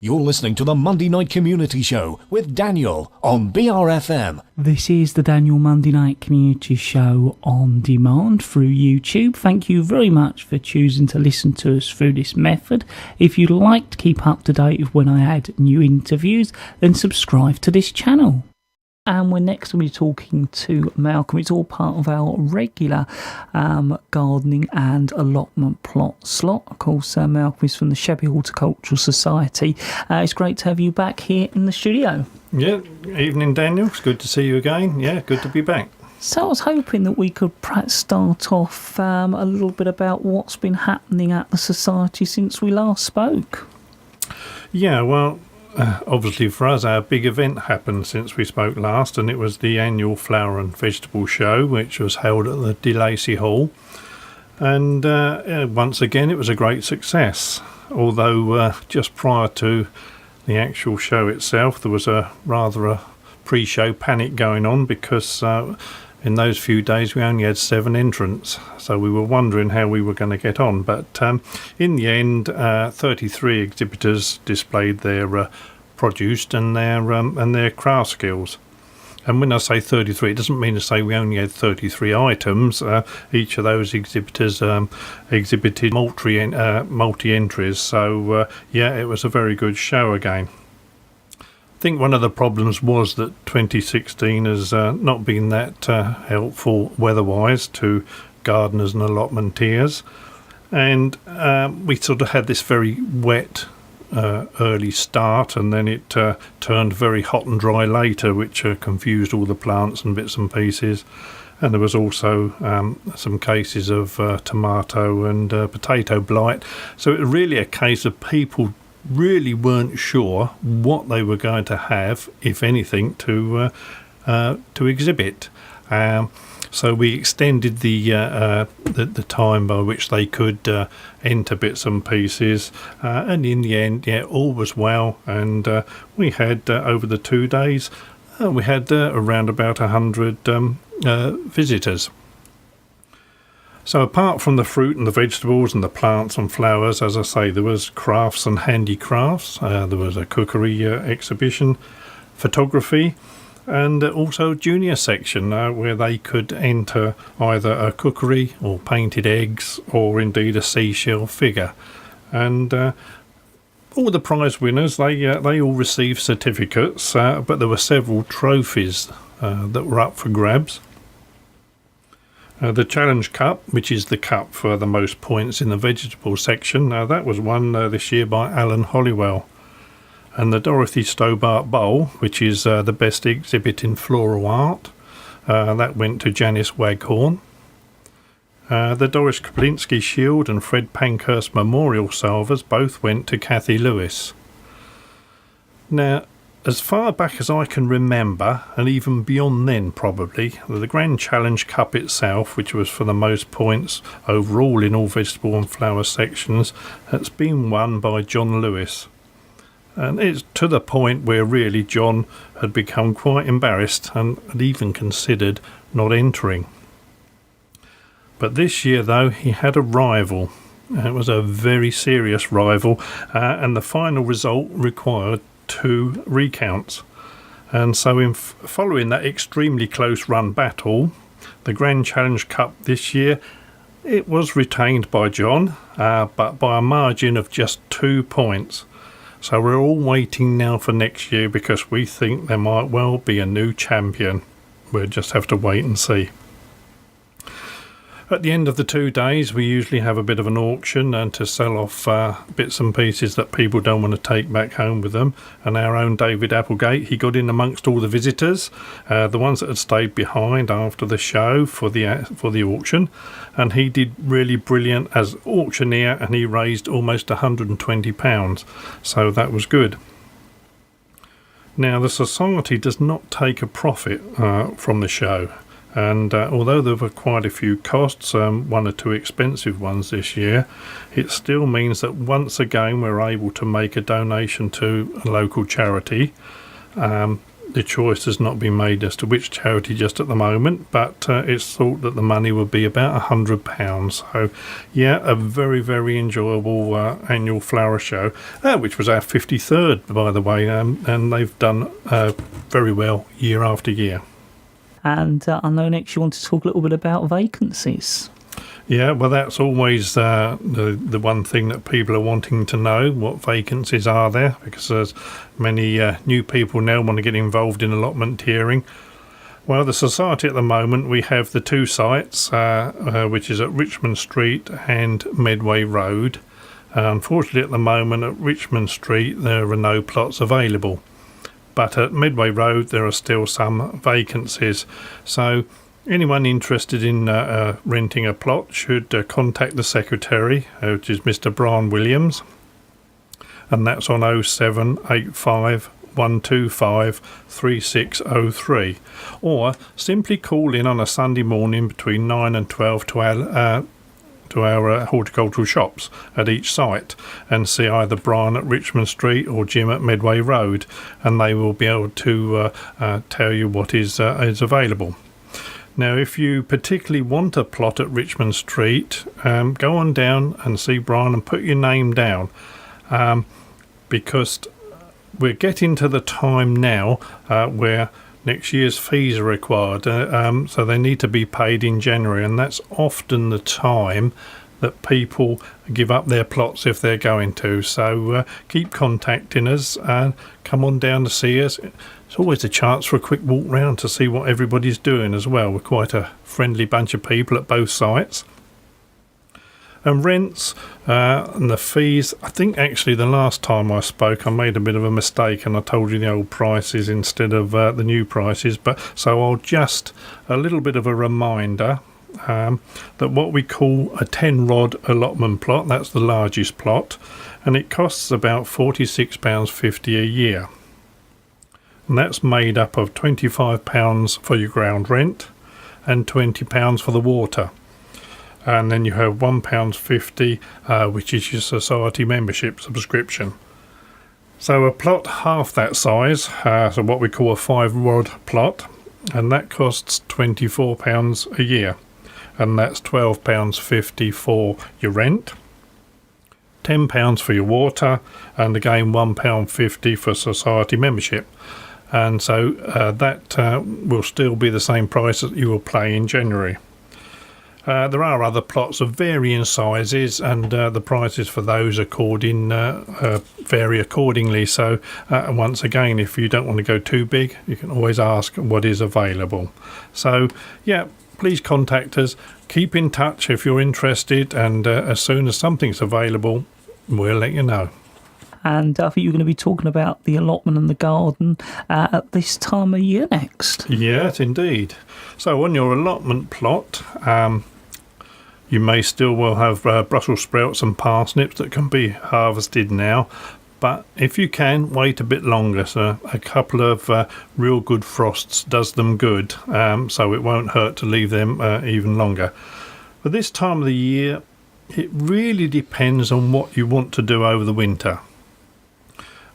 You're listening to the Monday Night Community Show with Daniel on BRFM. This is the Daniel Monday Night Community Show on demand through YouTube. Thank you very much for choosing to listen to us through this method. If you'd like to keep up to date with when I add new interviews, then subscribe to this channel. And we're next going to be talking to Malcolm. It's all part of our regular gardening and allotment plot slot. Of course, Malcolm is from the Sheppey Horticultural Society. It's great to have you back here in the studio. Yeah, evening Daniel. It's good to see you again. Yeah, good to be back. So I was hoping that we could perhaps start off a little bit about what's been happening at the Society since we last spoke. Yeah, well, obviously for us our big event happened since we spoke last, and it was the annual Flower and Vegetable Show, which was held at the De Lacy Hall, and once again it was a great success, although just prior to the actual show itself there was a pre-show panic going on, because in those few days we only had 7 entrants, so we were wondering how we were going to get on. But in the end, 33 exhibitors displayed their produce and their craft skills. And when I say 33, it doesn't mean to say we only had 33 items. Each of those exhibitors exhibited multi-entries. So yeah, it was a very good show again. I think one of the problems was that 2016 has not been that helpful weather-wise to gardeners and allotmenteers, and we sort of had this very wet early start, and then it turned very hot and dry later, which confused all the plants and bits and pieces. And there was also some cases of tomato and potato blight, so it was really a case of people really weren't sure what they were going to have, if anything, to exhibit. So we extended the time by which they could enter bits and pieces, and in the end, yeah, all was well. And we had over the 2 days, we had around about 100 visitors. So apart from the fruit and the vegetables and the plants and flowers, as I say, there was crafts and handicrafts, there was a cookery exhibition, photography, and also a junior section where they could enter either a cookery or painted eggs or indeed a seashell figure. And all the prize winners, they all received certificates, but there were several trophies that were up for grabs. The Challenge Cup, which is the cup for the most points in the vegetable section, that was won this year by Alan Hollywell. And the Dorothy Stobart Bowl, which is the best exhibit in floral art, that went to Janice Waghorn. The Doris Kaplinsky Shield and Fred Pankhurst Memorial Salvers both went to Kathy Lewis. Now, as far back as I can remember, and even beyond then probably, the Grand Challenge Cup itself, which was for the most points overall in all vegetable and flower sections, has been won by John Lewis. And it's to the point where really John had become quite embarrassed and had even considered not entering. But this year, though, he had a rival. It was a very serious rival, and the final result required 2 recounts. And so in following that extremely close run battle, the Grand Challenge Cup this year, it was retained by John, but by a margin of just 2 points. So we're all waiting now for next year, because we think there might well be a new champion. We'll just have to wait and see. At the end of the 2 days, we usually have a bit of an auction and to sell off bits and pieces that people don't want to take back home with them. And our own David Applegate, he got in amongst all the visitors, the ones that had stayed behind after the show for the auction, and he did really brilliant as auctioneer, and he raised almost £120, so that was good. Now, the Society does not take a profit from the show. And although there were quite a few costs, 1 or 2 expensive ones this year, it still means that once again we're able to make a donation to a local charity. the choice has not been made as to which charity just at the moment, but it's thought that the money would be about £100. So, yeah, a very, very enjoyable annual flower show, which was our 53rd, by the way, and they've done very well year after year. And I know next you want to talk a little bit about vacancies. Yeah, well, that's always the one thing that people are wanting to know, what vacancies are there, because there's many new people now want to get involved in allotment tiering. Well, the society at the moment, we have the two sites, which is at Richmond Street and Medway Road. Unfortunately, at the moment at Richmond Street, there are no plots available. But at Medway Road, there are still some vacancies. So anyone interested in renting a plot should contact the secretary, which is Mr. Brian Williams, and that's on 0785 125 3603, or simply call in on a Sunday morning between 9 and 12 to our horticultural shops at each site and see either Brian at Richmond Street or Jim at Medway Road, and they will be able to tell you what is available. Now, if you particularly want a plot at Richmond Street, go on down and see Brian and put your name down, because we're getting to the time now where next year's fees are required, so they need to be paid in January, and that's often the time that people give up their plots if they're going to. So keep contacting us and come on down to see us. It's always a chance for a quick walk round to see what everybody's doing as well. We're quite a friendly bunch of people at both sites. And rents and the fees, I think actually the last time I spoke I made a bit of a mistake and I told you the old prices instead of the new prices, but so I'll just a little bit of a reminder that what we call a 10 rod allotment plot, that's the largest plot, and it costs about £46.50 a year. And that's made up of £25 for your ground rent and £20 for the water. And then you have £1.50, which is your society membership subscription. So a plot half that size, so what we call a 5 rod plot, and that costs £24 a year. And that's £12.50 for your rent, £10 for your water, and again £1.50 for society membership. And so that will still be the same price that you will pay in January. There are other plots of varying sizes, and the prices for those vary accordingly. So once again, if you don't want to go too big, you can always ask what is available. So yeah, please contact us. Keep in touch if you're interested, and as soon as something's available, we'll let you know. And I think you're going to be talking about the allotment and the garden at this time of year next. Yes, indeed. So on your allotment plot, you may still well have Brussels sprouts and parsnips that can be harvested now. But if you can, wait a bit longer. So a couple of real good frosts does them good, so it won't hurt to leave them even longer. But this time of the year, it really depends on what you want to do over the winter.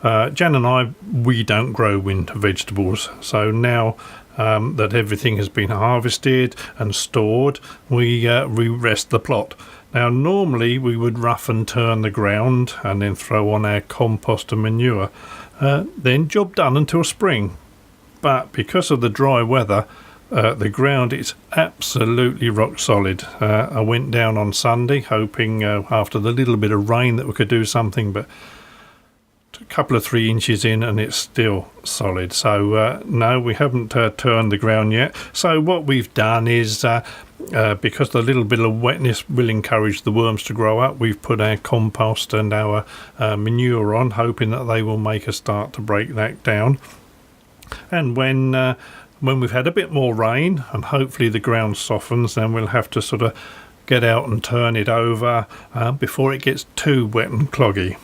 Jan and I, we don't grow winter vegetables, so now that everything has been harvested and stored, we rest the plot. Now normally we would rough and turn the ground and then throw on our compost and manure, then job done until spring. But because of the dry weather, the ground is absolutely rock solid. I went down on Sunday hoping after the little bit of rain that we could do something, but a couple of 3 inches in and it's still solid. So no, we haven't turned the ground yet. So what we've done is because the little bit of wetness will encourage the worms to grow up, we've put our compost and our manure on, hoping that they will make a start to break that down. And when we've had a bit more rain and hopefully the ground softens, then we'll have to sort of get out and turn it over before it gets too wet and cloggy.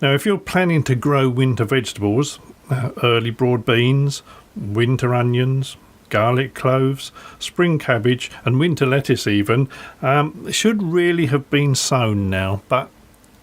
Now, if you're planning to grow winter vegetables, early broad beans, winter onions, garlic cloves, spring cabbage and winter lettuce even, should really have been sown now. But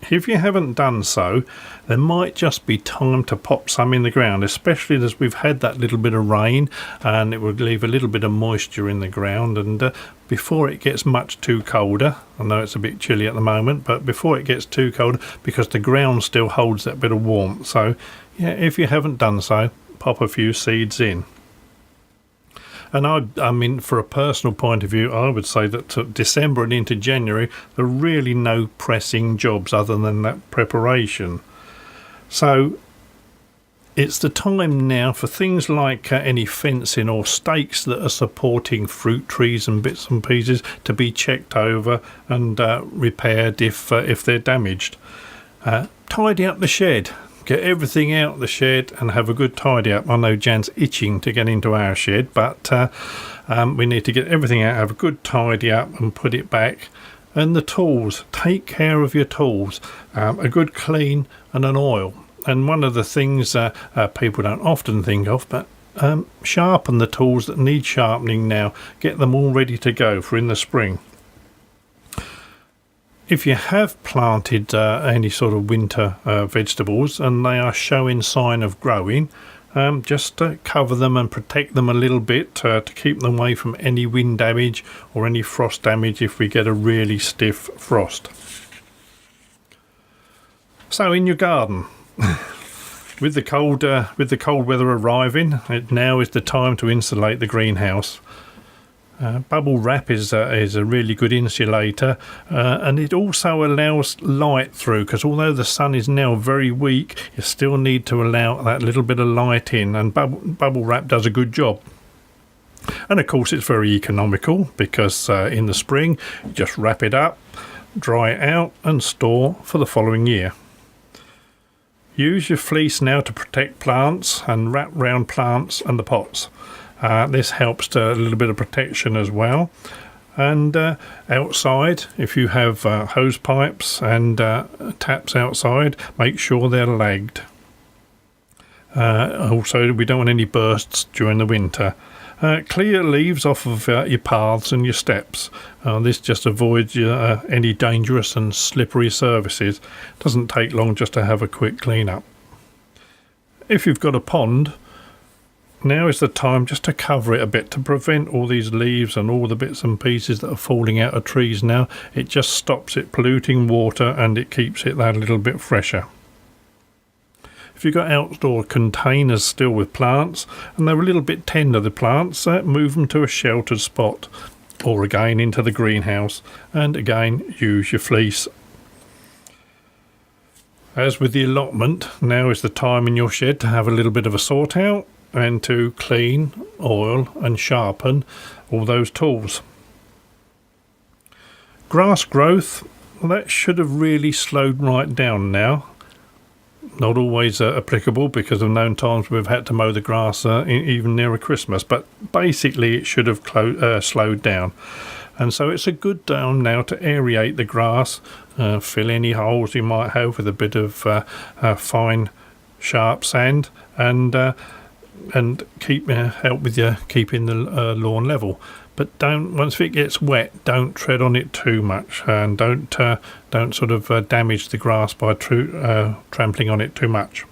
If you haven't done so, there might just be time to pop some in the ground, especially as we've had that little bit of rain, and it would leave a little bit of moisture in the ground. And before it gets much too colder, I know it's a bit chilly at the moment, but before it gets too cold, because the ground still holds that bit of warmth. So yeah, if you haven't done so, pop a few seeds in. And I mean, for a personal point of view, I would say that to December and into January, there are really no pressing jobs other than that preparation. So it's the time now for things like any fencing or stakes that are supporting fruit trees and bits and pieces to be checked over and repaired if they're damaged. Tidy up the shed. Get everything out the shed and have a good tidy up. I know Jan's itching to get into our shed, but we need to get everything out, have a good tidy up and put it back. And the tools, take care of your tools. A good clean and an oil. And one of the things people don't often think of, but sharpen the tools that need sharpening now. Get them all ready to go for in the spring. If you have planted any sort of winter vegetables and they are showing sign of growing, just cover them and protect them a little bit to keep them away from any wind damage or any frost damage if we get a really stiff frost. So in your garden, with the cold weather arriving, now is the time to insulate the greenhouse. Bubble wrap is a really good insulator, and it also allows light through, because although the sun is now very weak, you still need to allow that little bit of light in, and bubble wrap does a good job. And of course it's very economical, because in the spring you just wrap it up, dry it out and store for the following year. Use your fleece now to protect plants and wrap round plants and the pots. This helps to a little bit of protection as well. And outside, if you have hose pipes and taps outside, make sure they're lagged. Also, we don't want any bursts during the winter. Clear leaves off of your paths and your steps. This just avoids any dangerous and slippery surfaces. Doesn't take long just to have a quick clean up. If you've got a pond, now is the time just to cover it a bit to prevent all these leaves and all the bits and pieces that are falling out of trees now. It just stops it polluting water and it keeps it that little bit fresher. If you've got outdoor containers still with plants and they're a little bit tender, the plants, move them to a sheltered spot or again into the greenhouse, and again use your fleece. As with the allotment, now is the time in your shed to have a little bit of a sort out and to clean, oil and sharpen all those tools. Grass growth, well, that should have really slowed right down now. Not always applicable, because of known times we've had to mow the grass even nearer Christmas, but basically it should have slowed down. And so it's a good time now to aerate the grass, fill any holes you might have with a bit of fine sharp sand, and help with your keeping the lawn level. But once it gets wet, don't tread on it too much, and don't sort of damage the grass by trampling on it too much.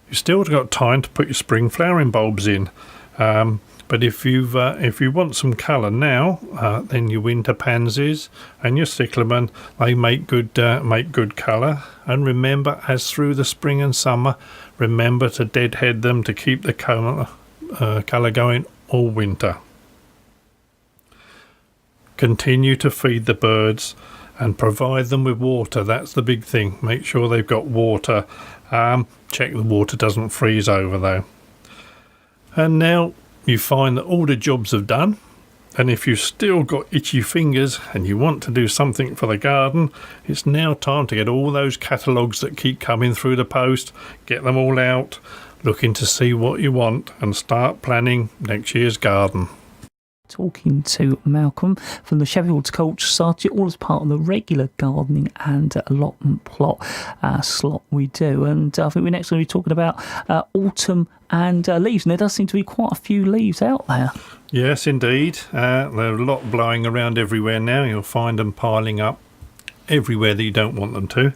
You've still got time to put your spring flowering bulbs in, but if you want some colour now, then your winter pansies and your cyclamen, they make good colour. And remember, as through the spring and summer, remember to deadhead them to keep the colour going all winter. Continue to feed the birds and provide them with water. That's the big thing. Make sure they've got water. Check the water doesn't freeze over though. And now you find that all the jobs are done, and if you've still got itchy fingers and you want to do something for the garden, it's now time to get all those catalogues that keep coming through the post, get them all out, looking to see what you want, and start planning next year's garden. Talking to Malcolm from the Sheppey Horticultural Society, all as part of the regular gardening and allotment plot slot we do. And I think we're next going to be talking about autumn and leaves, and there does seem to be quite a few leaves out there. Yes, indeed. There are a lot blowing around everywhere now. You'll find them piling up everywhere that you don't want them to.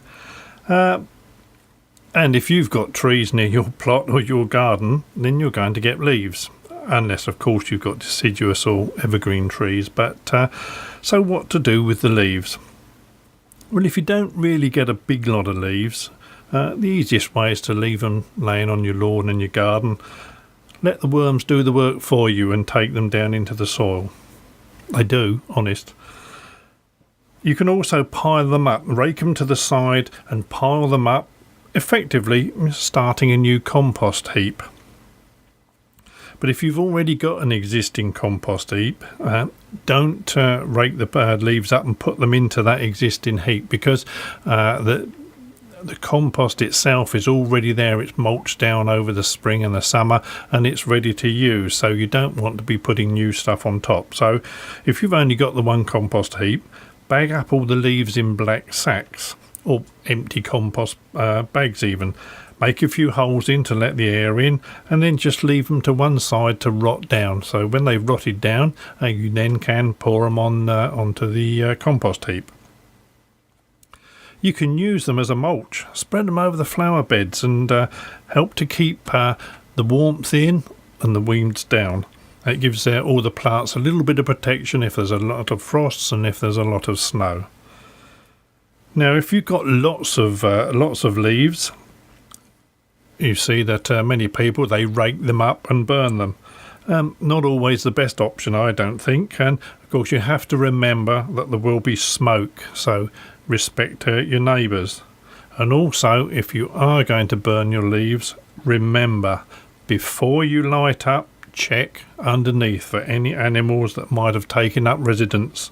And if you've got trees near your plot or your garden, then you're going to get leaves. Unless, of course, you've got deciduous or evergreen trees. But so what to do with the leaves? Well, if you don't really get a big lot of leaves, the easiest way is to leave them laying on your lawn and your garden. Let the worms do the work for you and take them down into the soil. They do, honest. You can also pile them up, rake them to the side and pile them up, effectively starting a new compost heap. But if you've already got an existing compost heap, don't rake the leaves up and put them into that existing heap, because the compost itself is already there. It's mulched down over the spring and the summer, and it's ready to use, so you don't want to be putting new stuff on top. So if you've only got the one compost heap, bag up all the leaves in black sacks or empty compost bags even. Make a few holes in to let the air in, and then just leave them to one side to rot down. So when they've rotted down, you then can pour them onto the compost heap. You can use them as a mulch. Spread them over the flower beds and help to keep the warmth in and the weeds down. It gives all the plants a little bit of protection if there's a lot of frosts and if there's a lot of snow. Now, if you've got lots of leaves, you see that many people, they rake them up and burn them. Not always the best option, I don't think. And of course, you have to remember that there will be smoke, so respect your neighbours. And also, if you are going to burn your leaves, remember, before you light up, check underneath for any animals that might have taken up residence.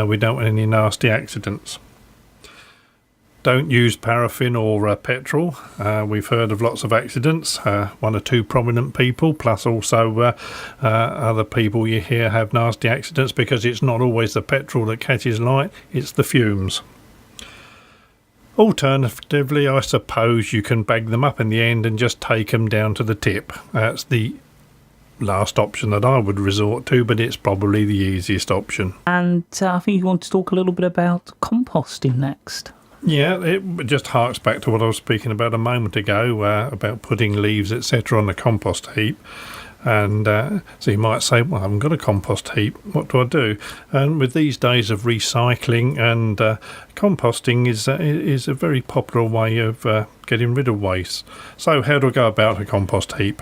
We don't want any nasty accidents. Don't use paraffin or petrol. We've heard of lots of accidents. One or two prominent people, plus also other people you hear have nasty accidents, because it's not always the petrol that catches light, it's the fumes. Alternatively, I suppose you can bag them up in the end and just take them down to the tip. That's the last option that I would resort to, but it's probably the easiest option. And I think you want to talk a little bit about composting next. Yeah, it just harks back to what I was speaking about a moment ago, about putting leaves, etc. on the compost heap. And so you might say, well, I haven't got a compost heap, what do I do? And with these days of recycling and composting is a very popular way of getting rid of waste. So how do I go about a compost heap?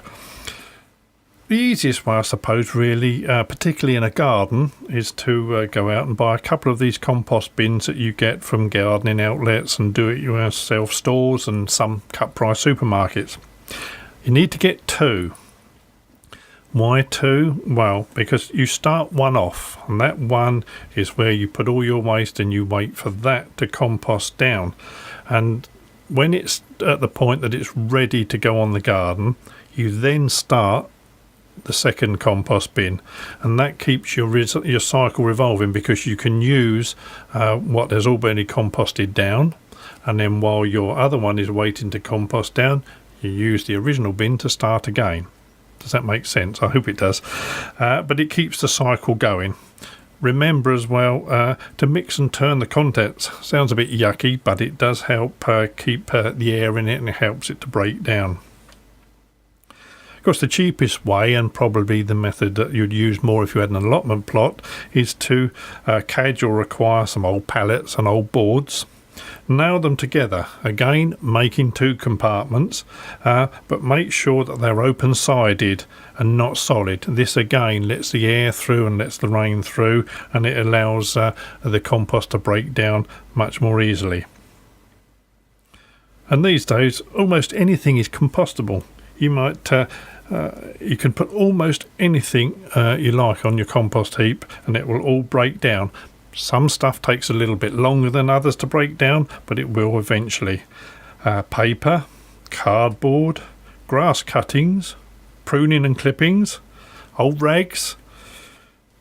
The easiest way, I suppose, really, particularly in a garden, is to go out and buy a couple of these compost bins that you get from gardening outlets and do-it-yourself stores and some cut-price supermarkets. You need to get 2. Why 2? Well, because you start one off, and that one is where you put all your waste and you wait for that to compost down. And when it's at the point that it's ready to go on the garden, you then start the second compost bin, and that keeps your cycle revolving, because you can use what has already composted down, and then while your other one is waiting to compost down, you use the original bin to start again. Does that make sense? I hope it does. But it keeps the cycle going. Remember as well to mix and turn the contents. Sounds a bit yucky, but it does help keep the air in it, and it helps it to break down. Of course, the cheapest way, and probably the method that you'd use more if you had an allotment plot, is to cadge or acquire some old pallets and old boards. Nail them together, again making 2 compartments, but make sure that they're open-sided and not solid. This again lets the air through and lets the rain through, and it allows the compost to break down much more easily. And these days, almost anything is compostable. You might you can put almost anything you like on your compost heap, and it will all break down. Some stuff takes a little bit longer than others to break down, but it will eventually. Paper, cardboard, grass cuttings, pruning and clippings, old rags,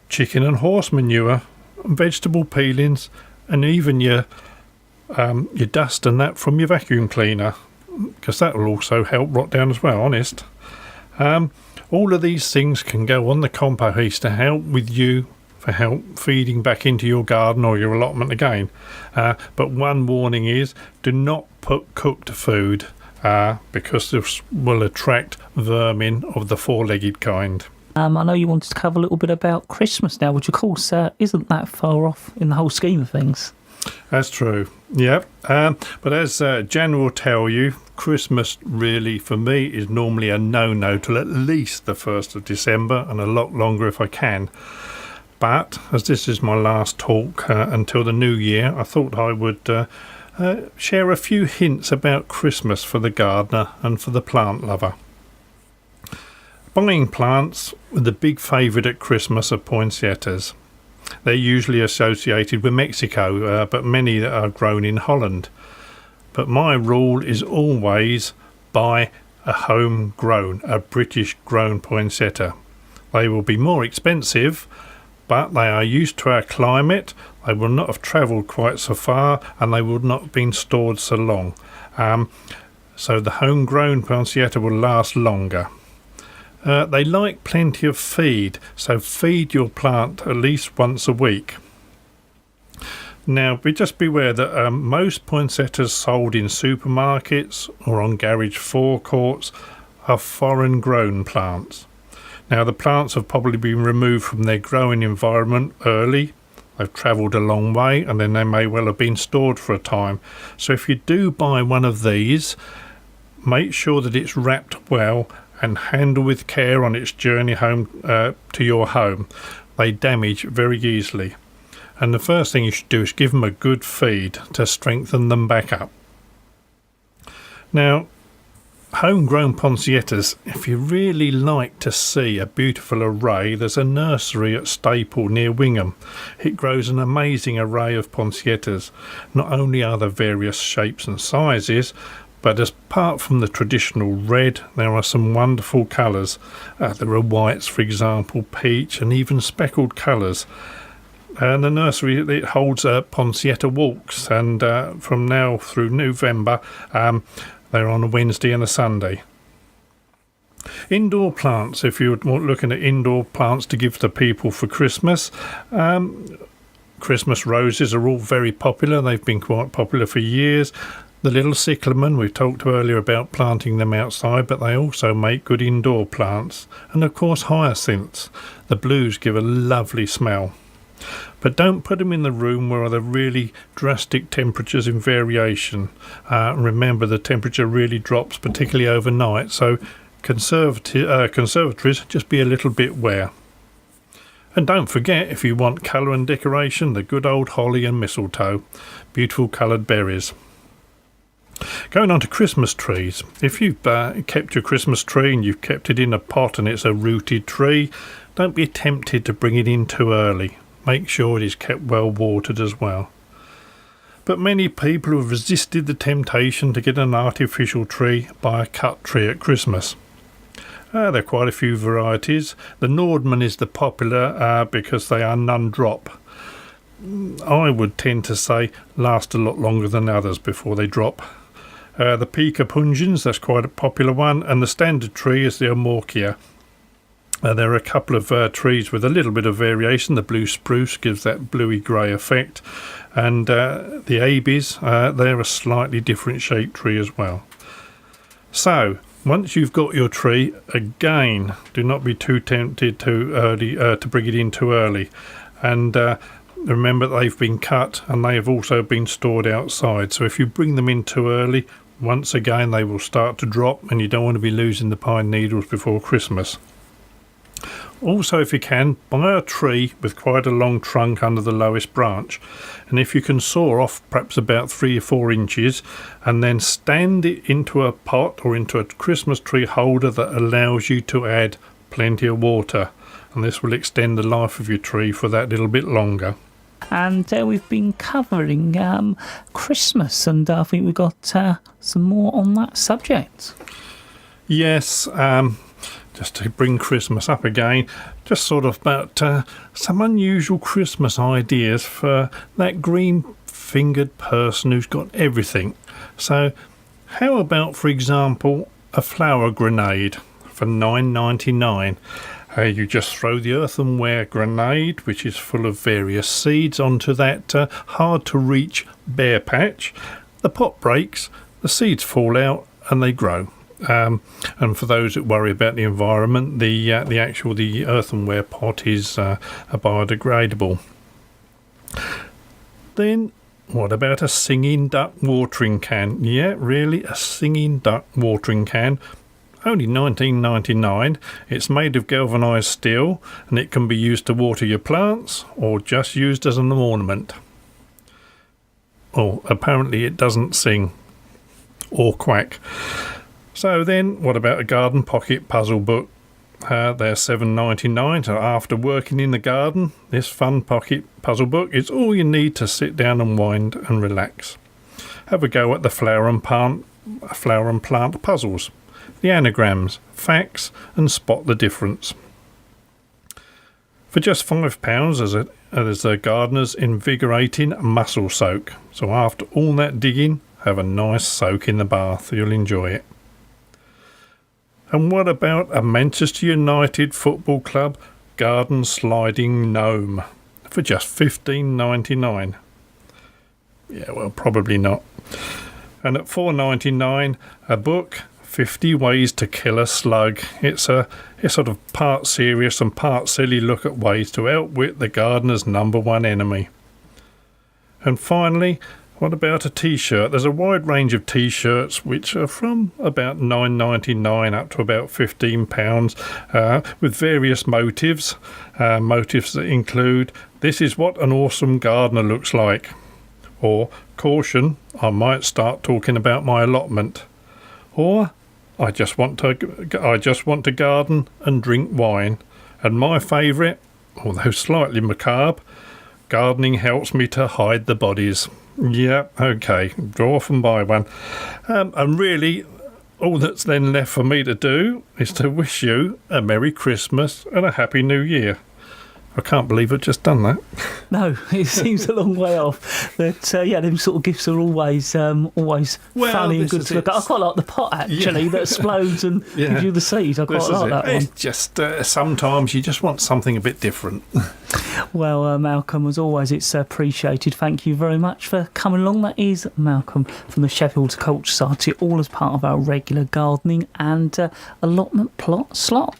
chicken and horse manure, vegetable peelings, and even your dust and that from your vacuum cleaner, because that will also help rot down as well, honest. All of these things can go on the compost heap to help with you for help feeding back into your garden or your allotment again. But one warning is, do not put cooked food because this will attract vermin of the four-legged kind. I know you wanted to cover a little bit about Christmas now, which of course isn't that far off in the whole scheme of things. That's true, yep. But as Jan will tell you, Christmas really, for me, is normally a no-no till at least the 1st of December, and a lot longer if I can. But as this is my last talk until the new year, I thought I would share a few hints about Christmas for the gardener and for the plant lover. Buying plants, the big favourite at Christmas are poinsettias. They're usually associated with Mexico, but many that are grown in Holland. But my rule is always buy a home-grown, a British-grown poinsettia. They will be more expensive, but they are used to our climate. They will not have travelled quite so far, and they would not have been stored so long. So the home-grown poinsettia will last longer. They like plenty of feed, so feed your plant at least once a week. Now, just beware that most poinsettias sold in supermarkets or on garage forecourts are foreign-grown plants. Now, the plants have probably been removed from their growing environment early. They've travelled a long way, and then they may well have been stored for a time. So if you do buy one of these, make sure that it's wrapped well and handle with care on its journey home to your home. They damage very easily. And the first thing you should do is give them a good feed to strengthen them back up. Now, homegrown poinsettias, if you really like to see a beautiful array, there's a nursery at Staple near Wingham. It grows an amazing array of poinsettias. Not only are there various shapes and sizes, but apart from the traditional red, there are some wonderful colours. There are whites, for example, peach, and even speckled colours. And the nursery, it holds poinsettia walks, and from now through November, they're on a Wednesday and a Sunday. Indoor plants, if you're looking at indoor plants to give to people for Christmas, Christmas roses are all very popular. They've been quite popular for years. The little cyclamen, we've talked earlier about planting them outside, but they also make good indoor plants. And of course hyacinths. The blues give a lovely smell. But don't put them in the room where there are really drastic temperatures in variation. Remember, the temperature really drops, particularly overnight, so conservatories, just be a little bit aware. And don't forget, if you want colour and decoration, the good old holly and mistletoe. Beautiful coloured berries. Going on to Christmas trees. If you've kept your Christmas tree and you've kept it in a pot and it's a rooted tree, don't be tempted to bring it in too early. Make sure it is kept well watered as well. But many people have resisted the temptation to get an artificial tree, buy a cut tree at Christmas. There are quite a few varieties. The Nordman is the popular because they are none-drop. I would tend to say last a lot longer than others before they drop. The Pica pungens, that's quite a popular one, and the standard tree is the Amorcia. There are a couple of trees with a little bit of variation. The blue spruce gives that bluey-grey effect, and the Abies, they're a slightly different shaped tree as well. So, once you've got your tree, again, do not be too tempted to bring it in too early. And remember, they've been cut and they have also been stored outside. So if you bring them in too early, once again they will start to drop, and you don't want to be losing the pine needles before Christmas. Also, if you can, buy a tree with quite a long trunk under the lowest branch, and if you can saw off perhaps about 3 or 4 inches and then stand it into a pot or into a Christmas tree holder that allows you to add plenty of water, and this will extend the life of your tree for that little bit longer. And we've been covering Christmas, and I think we've got some more on that subject. Yes, just to bring Christmas up again, just sort of about some unusual Christmas ideas for that green-fingered person who's got everything. So how about, for example, a flower grenade for $9.99? You just throw the earthenware grenade, which is full of various seeds, onto that hard-to-reach bare patch. The pot breaks, the seeds fall out, and they grow. And for those that worry about the environment, the earthenware pot is biodegradable. Then, what about a singing duck watering can? Yeah, really, a singing duck watering can. Only $19.99. It's made of galvanised steel, and it can be used to water your plants or just used as an ornament. Oh, apparently it doesn't sing or quack. So then, what about a garden pocket puzzle book? They're $7.99. So after working in the garden, this fun pocket puzzle book is all you need to sit down and wind and relax. Have a go at the flower and plant puzzles, the anagrams, facts, and spot the difference. For just £5, there's a gardener's invigorating mussel soak. So after all that digging, have a nice soak in the bath. You'll enjoy it. And what about a Manchester United Football Club garden sliding gnome for just $15.99? Yeah, well, probably not. And at $4.99, a book, 50 Ways to Kill a Slug. It's a sort of part serious and part silly look at ways to outwit the gardener's number one enemy. And finally, what about a t-shirt? There's a wide range of t-shirts which are from about $9.99 up to about £15 with various motives. Motives that include, "This is what an awesome gardener looks like," or "Caution, I might start talking about my allotment," or I just want to garden and drink wine. And my favourite, although slightly macabre, "Gardening helps me to hide the bodies." Yeah, okay, draw off and buy one. And really, all that's then left for me to do is to wish you a Merry Christmas and a Happy New Year. I can't believe I've just done that. No, it seems a long way off. But yeah, them sort of gifts are always funny and good to look at. I quite like the pot actually that explodes and gives you the seed. I quite like that one. It's just sometimes you just want something a bit different. Well, Malcolm, as always, it's appreciated. Thank you very much for coming along. That is Malcolm from the Sheppey Horticultural Society, all as part of our regular gardening and allotment plot slot.